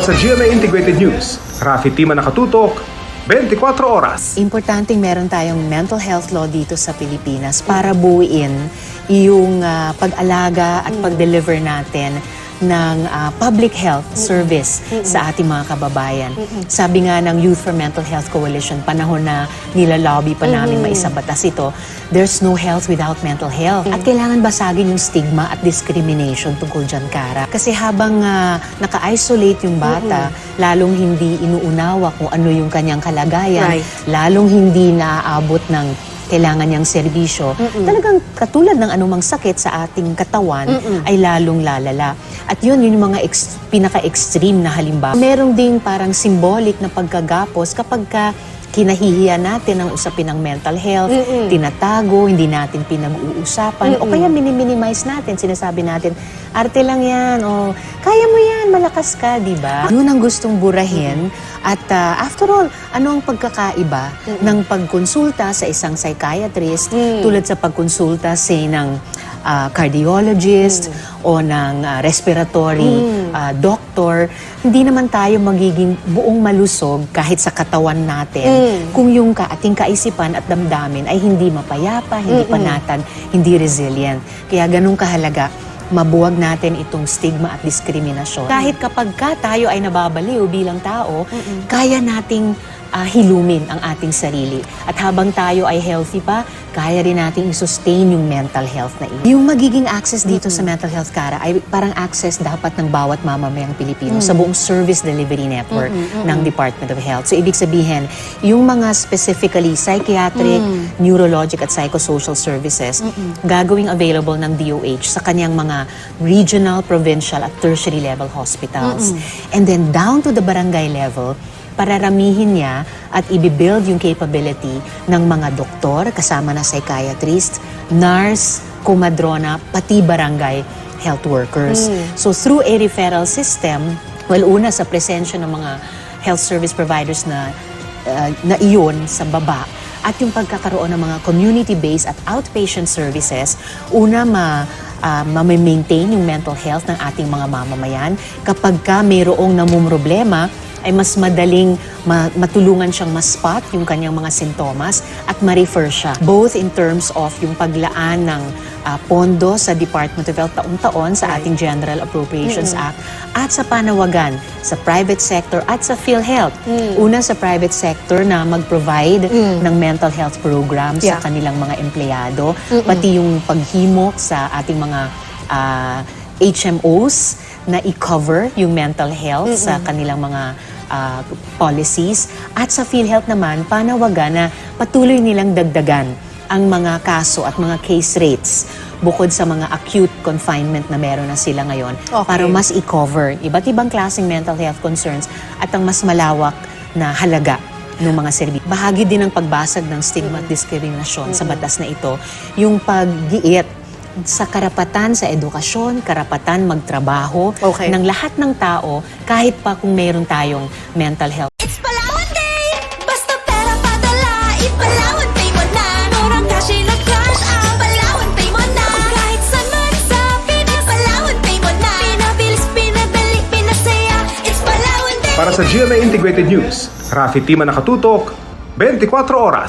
Para sa GMA Integrated News, Rafi Tima nakatutok, 24 oras. Importanteng meron tayong mental health law dito sa Pilipinas para buuin yung pag-alaga at pag-deliver natin ng public health service sa ating mga kababayan. Sabi nga ng Youth for Mental Health Coalition, panahon na nilalobby pa namin maisabatas ito, there's no health without mental health. At kailangan basagin yung stigma at discrimination tungkol dyan, Kara. Kasi habang naka-isolate yung bata, lalong hindi inuunawa kung ano yung kanyang kalagayan, lalong hindi naaabot ng kailangan niyang serbisyo, talagang katulad ng anumang sakit sa ating katawan ay lalong lalala. At yun yung mga pinaka-extreme na halimbawa. Merong ding parang symbolic na pagkagapos kapag kinahihiya natin ang usapin ng mental health, tinatago, hindi natin pinag-uusapan, o kaya minimize natin, sinasabi natin, arte lang yan, o kaya mo yan, malakas ka, di ba? Yun ang gustong burahin. At after all, ano ang pagkakaiba ng pagkonsulta sa isang psychiatrist tulad sa pagkonsulta say ng cardiologist o ng respiratory doctor? Hindi naman tayo magiging buong malusog kahit sa katawan natin kung yung ating kaisipan at damdamin ay hindi mapayapa, hindi panatan, hindi resilient. Kaya ganun kahalaga mabuwag natin itong stigma at diskriminasyon. Kahit kapag tayo ay nababaliw bilang tao, kaya nating hilumin ang ating sarili. At habang tayo ay healthy pa, kaya rin nating i-sustain yung mental health na ito. Yung magiging access dito sa mental health, Kara, ay parang access dapat ng bawat mamamayang Pilipino sa buong service delivery network ng Department of Health. So, ibig sabihin, yung mga specifically psychiatric, neurologic at psychosocial services, gagawing available ng DOH sa kanyang mga regional, provincial at tertiary level hospitals. And then down to the barangay level, pararamihin niya at i-build yung capability ng mga doktor, kasama na psychiatrist, nurse, kumadrona, pati barangay health workers. So through a referral system, well, una sa presensya ng mga health service providers na iyon sa baba, at yung pagkakaroon ng mga community-based at outpatient services, una ma-maintain yung mental health ng ating mga mamamayan. Kapag mayroong namumroblema, ay mas madaling matulungan siyang ma-spot yung kanyang mga sintomas at ma-refer siya. Both in terms of yung paglaan ng pondo sa Department of Health taon-taon sa ating General Appropriations Act at sa panawagan sa private sector at sa PhilHealth. Una sa private sector na mag-provide ng mental health programs sa kanilang mga empleyado, pati yung paghimok sa ating mga HMOs na i-cover yung mental health sa kanilang mga policies. At sa PhilHealth naman, panawagan na patuloy nilang dagdagan ang mga kaso at mga case rates bukod sa mga acute confinement na meron na sila ngayon para mas i-cover iba't ibang klaseng mental health concerns at ang mas malawak na halaga ng mga serbisyo. Bahagi din ng pagbasag ng stigma at diskriminasyon sa batas na ito, yung pag-giit sa karapatan sa edukasyon, karapatan magtrabaho ng lahat ng tao kahit pa kung mayroon tayong mental health. It's Palawan Day! Basta pera padala, ipalawan pay mo na. Murang cash in-cash, Palawan pay mo na. Kahit saan man sa Palawan pay mo na. Pinabilis, pinadali, pinasaya, it's Palawan Day! Para sa GMA Integrated News, Rafi Tima nakatutok, 24 oras.